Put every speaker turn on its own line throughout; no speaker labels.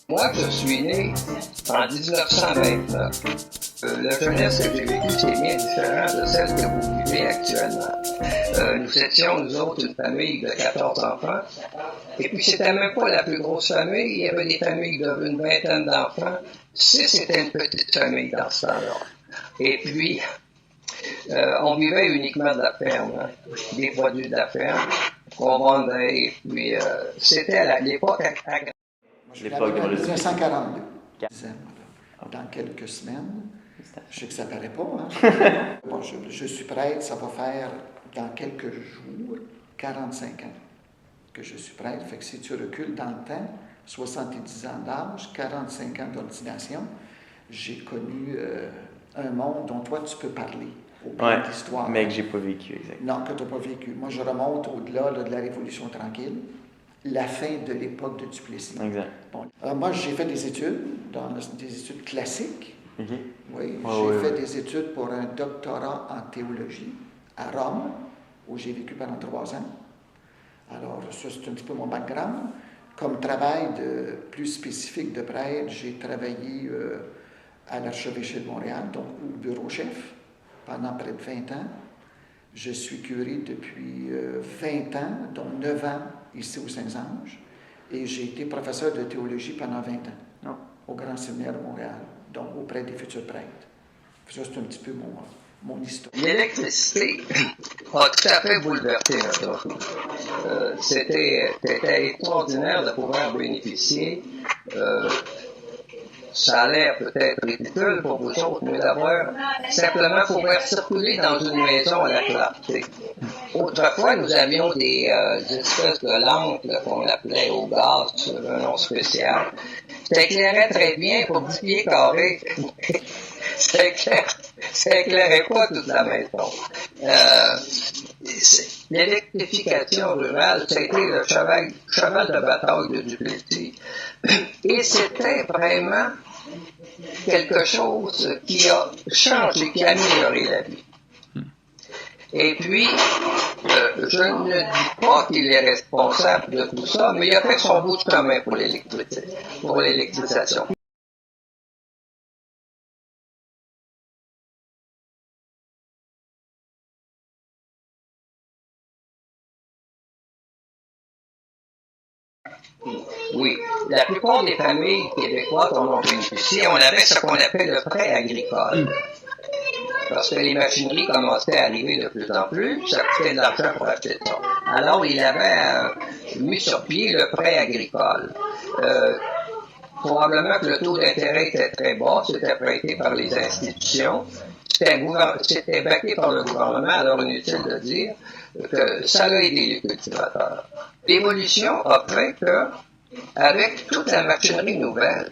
Moi, je suis né en 1929. La jeunesse que j'ai vécue, c'est bien différent de celle que vous vivez actuellement. Nous étions, nous autres, une famille de 14 enfants. Et puis, c'était même pas la plus grosse famille. Il y avait des familles d'une vingtaine d'enfants. 6, c'était une petite famille dans ce temps-là. Et puis, on vivait uniquement de la ferme, hein, des produits de la ferme qu'on vendait. Et puis, c'était à l'époque
L'époque de 1942. Dans quelques semaines. Je sais que ça ne paraît pas. Hein? Bon, je suis prêtre, ça va faire dans quelques jours 45 ans que je suis prêtre. Fait que si tu recules dans le temps, 70 ans d'âge, 45 ans d'ordination, j'ai connu un monde dont toi tu peux parler au plan d'histoire.
Mais que j'ai pas vécu, exactement.
Non, que tu n'as pas vécu. Moi, je remonte au-delà de la Révolution tranquille. La fin de l'époque de Duplessis.
Exact.
Bon. Moi, j'ai fait des études, des études classiques.
Mm-hmm.
Oui, j'ai fait des études pour un doctorat en théologie à Rome, où j'ai vécu pendant 3 ans. Alors, ça, c'est un petit peu mon background. Comme travail plus spécifique de prêtre, j'ai travaillé à l'archevêché de Montréal, donc au bureau chef, pendant près de 20 ans. Je suis curé depuis 20 ans, dont 9 ans ici au Saint-Ange, et j'ai été professeur de théologie pendant 20 ans au Grand Séminaire de Montréal, donc auprès des futurs prêtres. Ça, c'est un petit peu mon histoire.
L'électricité a tout à fait bouleversé notre vie. C'était extraordinaire de pouvoir bénéficier. Ça a l'air peut-être ridicule pour vous autres, mais d'avoir simplement pouvoir circuler dans une maison à la clarté. Autrefois, nous avions des espèces de lampes qu'on appelait au gaz, sur un nom spécial. Ça éclairait très bien pour 10 pieds carrés. Ça éclairait pas toute la maison. L'électrification rurale, ça a été le cheval de bataille de Duplessis. Et c'était vraiment quelque chose qui a changé, qui a amélioré la vie. Et puis, je ne dis pas qu'il est responsable de tout ça, mais il a fait son bout de chemin pour l'électrification. Oui, la plupart des familles québécoises en ont bénéficié. On avait ce qu'on appelle le prêt agricole. Parce que les machineries commençaient à arriver de plus en plus, ça coûtait de l'argent pour acheter ça. Alors, il avait mis sur pied le prêt agricole. Probablement que le taux d'intérêt était très bas, c'était prêté par les institutions, c'était backé par le gouvernement, alors inutile de dire que ça a aidé les cultivateurs. L'évolution a fait que, avec toute la machinerie nouvelle,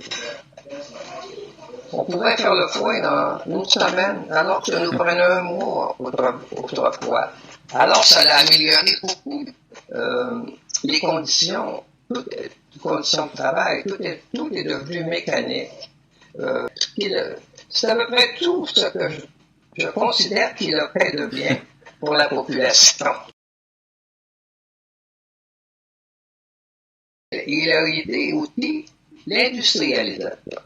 on pouvait faire le foin dans une semaine, alors que ça nous prenait un mois autrefois. Alors, ça a amélioré beaucoup les conditions, les conditions de travail, tout est devenu mécanique. C'est à peu près tout ce que je considère qu'il a fait de bien pour la population. Il a aidé aussi l'industrialisation.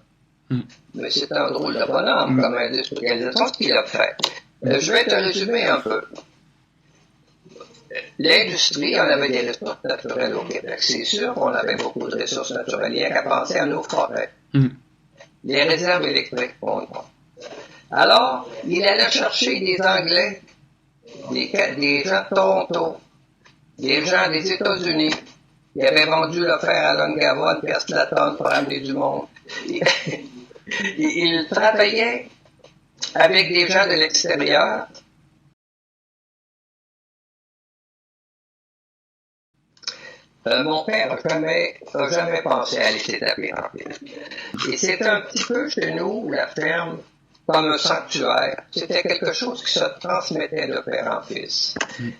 Mais c'est un drôle de bonhomme comme industrialisation, ce qu'il a fait. Je vais te résumer un peu. L'industrie, on avait des ressources naturelles au Québec, c'est sûr, on avait beaucoup de ressources naturelles. Il n'y a qu'à penser à nos forêts. Les réserves électriques, alors, il allait chercher des Anglais, des gens de Toronto, des gens des États-Unis. Il avait vendu le fer à Longueuil, pièce la tonne pour amener du monde. Il travaillait avec des gens de l'extérieur. Mon père n'a jamais pensé à aller s'établir en ville. Et c'est un petit peu chez nous, la ferme, comme un sanctuaire. C'était quelque chose qui se transmettait de père en fils.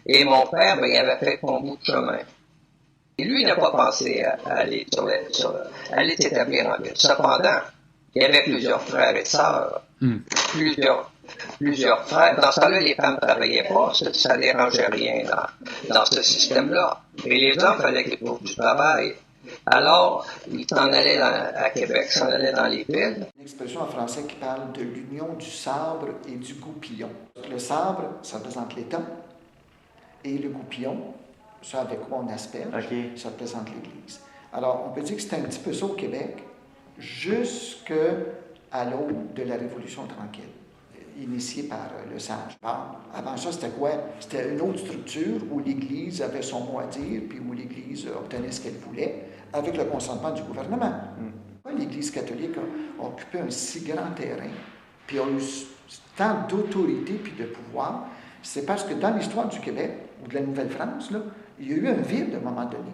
Et mon père, il avait fait son bout de chemin. Et lui, il n'a pas pensé à aller s'établir en ville. Cependant, Il y avait plusieurs frères et sœurs, plusieurs frères. Dans ce temps-là, les femmes ne travaillaient pas, ça ne dérangeait rien dans ce système-là. Et les hommes, il fallait qu'ils trouvent du travail. Alors, ils s'en allaient à Québec, s'en allaient dans les villes.
Une expression en français qui parle de l'union du sabre et du goupillon. Le sabre, ça représente l'État, et le goupillon, ça avec quoi on asperge, ça représente l'Église. Alors, on peut dire que c'était un petit peu ça au Québec, jusqu'à l'aube de la Révolution tranquille, initiée par le sage. Bon, avant ça, c'était quoi? C'était une autre structure où l'Église avait son mot à dire, puis où l'Église obtenait ce qu'elle voulait, avec le consentement du gouvernement. L'Église catholique a occupé un si grand terrain, puis a eu tant d'autorité puis de pouvoir, c'est parce que dans l'histoire du Québec, ou de la Nouvelle-France, là, il y a eu un vide à un moment donné.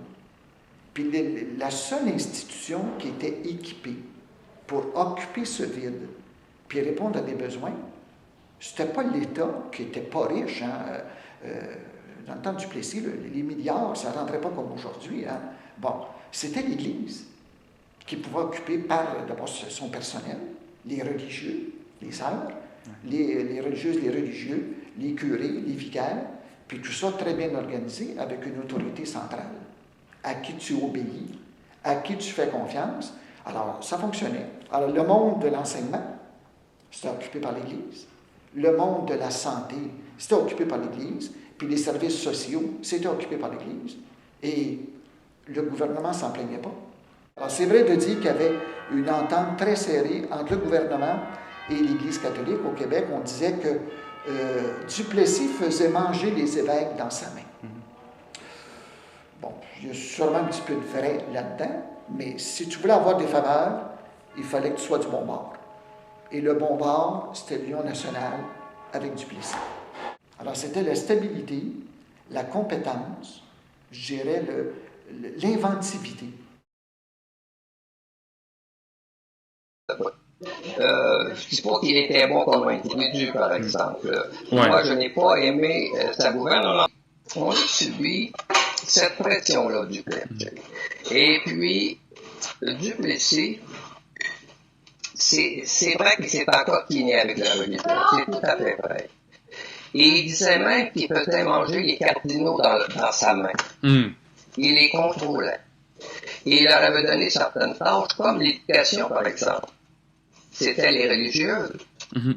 Puis la seule institution qui était équipée pour occuper ce vide, puis répondre à des besoins, c'était pas l'État qui était pas riche. Dans le temps du Plessis, les milliards, ça ne rentrait pas comme aujourd'hui. Hein? Bon, c'était l'Église qui pouvait occuper par d'abord son personnel, les religieux, les sœurs, les religieuses, les religieux, les curés, les vicaires, puis tout ça très bien organisé avec une autorité centrale à qui tu obéis, à qui tu fais confiance. Alors, ça fonctionnait. Alors, le monde de l'enseignement, c'était occupé par l'Église. Le monde de la santé, c'était occupé par l'Église. Puis les services sociaux, c'était occupé par l'Église. Et le gouvernement ne s'en plaignait pas. Alors, c'est vrai de dire qu'il y avait une entente très serrée entre le gouvernement et l'Église catholique. Au Québec, on disait que Duplessis faisait manger les évêques dans sa main. Bon, il y a sûrement un petit peu de vrai là-dedans, mais si tu voulais avoir des faveurs, il fallait que tu sois du bon bord. Et le bon bord, c'était l'Union nationale avec Duplessis. Alors, c'était la stabilité, la compétence, je dirais l'inventivité.
Je dis pas qu'il était bon comme individu, par exemple. Moi, je n'ai pas aimé sa gouvernement. On a subi cette pression-là du clergé. Et puis, Duplessis, c'est vrai qu'il s'est encoquiné avec la religion. C'est tout à fait vrai. Et il disait même qu'il faisait manger les cardinaux dans sa main. Il les contrôlait. Et il leur avait donné certaines tâches, comme l'éducation, par exemple. C'était les religieux.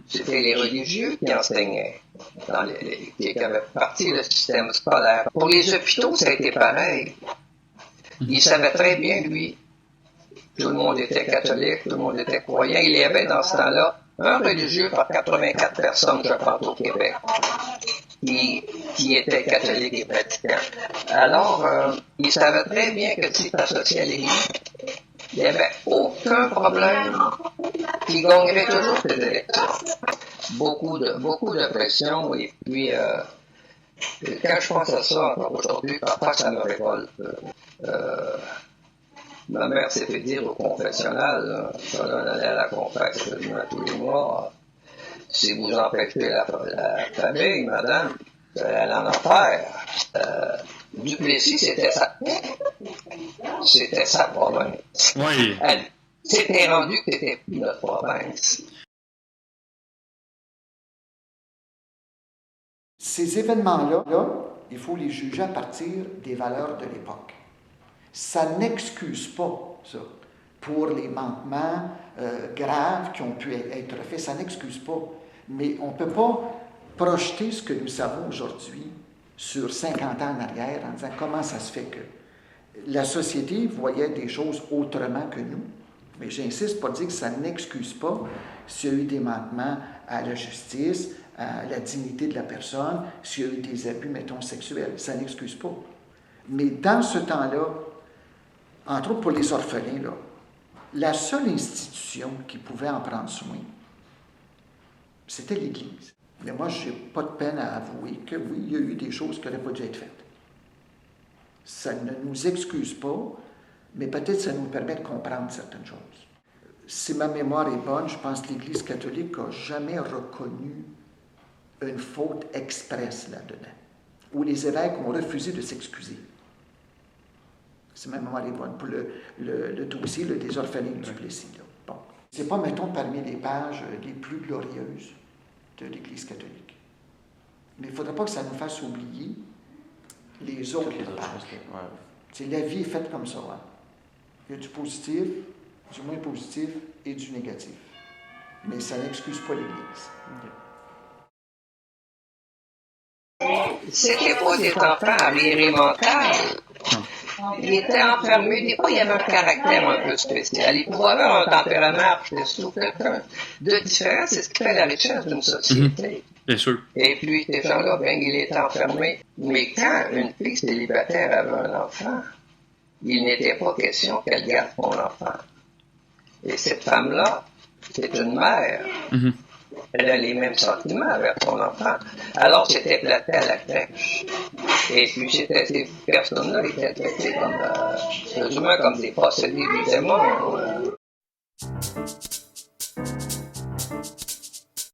C'était les religieux qui enseignaient, qui avaient parti le système scolaire. Pour les hôpitaux, ça a été pareil. Il savait très bien, lui. Tout le monde était catholique, tout le monde était croyant. Il y avait dans ce temps-là un religieux par 84 personnes, je pense, au Québec, qui était catholique et pratiquant. Alors, il savait très bien que s'il s'associait à l'Église, il n'y avait aucun problème. Il gagnerait toujours ses élections. Beaucoup de pression, et puis quand je pense à ça encore aujourd'hui, parfois ça me révolte. Ma mère s'est fait dire au confessionnal, on allait à la confesse tous les mois, si vous empêchez la famille, madame, vous allez aller en enfer. Duplessis, c'était sa province.
Oui.
C'était rendu que c'était plus notre province.
Ces événements-là, il faut les juger à partir des valeurs de l'époque. Ça n'excuse pas, ça, pour les manquements graves qui ont pu être faits, ça n'excuse pas. Mais on ne peut pas projeter ce que nous savons aujourd'hui sur 50 ans en arrière en disant comment ça se fait que la société voyait des choses autrement que nous. Mais j'insiste pour dire que ça n'excuse pas s'il y a eu des manquements à la justice, à la dignité de la personne, s'il y a eu des abus, mettons, sexuels. Ça n'excuse pas. Mais dans ce temps-là, entre autres pour les orphelins, là, la seule institution qui pouvait en prendre soin, c'était l'Église. Mais moi, je n'ai pas de peine à avouer que oui, il y a eu des choses qui n'auraient pas dû être faites. Ça ne nous excuse pas, mais peut-être ça nous permet de comprendre certaines choses. Si ma mémoire est bonne, je pense que l'Église catholique n'a jamais reconnu une faute expresse là-dedans, où les évêques ont refusé de s'excuser. Si ma mémoire est bonne, pour le dossier des orphelins du Plessis. Bon. C'est pas, mettons, parmi les pages les plus glorieuses de l'Église catholique. Mais il ne faudrait pas que ça nous fasse oublier les autres pages. Ouais. La vie est faite comme ça. Hein. Il y a du positif, du moins positif et du négatif. Mais ça n'excuse pas l'Église.
C'était pas des enfants à virer mental. Il était enfermé. Des fois, il avait un caractère un peu spécial. Il pouvait avoir un tempérament ou quelqu'un de différent. C'est ce qui fait la richesse d'une société.
Bien sûr.
Et puis, ces gens-là, ben, il était enfermé. Mais quand une fille célibataire avait un enfant, il n'était pas question qu'elle garde son enfant. Et cette femme-là, c'est une mère. Mm-hmm. Elle a les mêmes sentiments avec son enfant. Alors, c'était placé à la crèche. Et puis, ces personnes-là étaient traitées comme, plus ou moins comme des possédés du démon.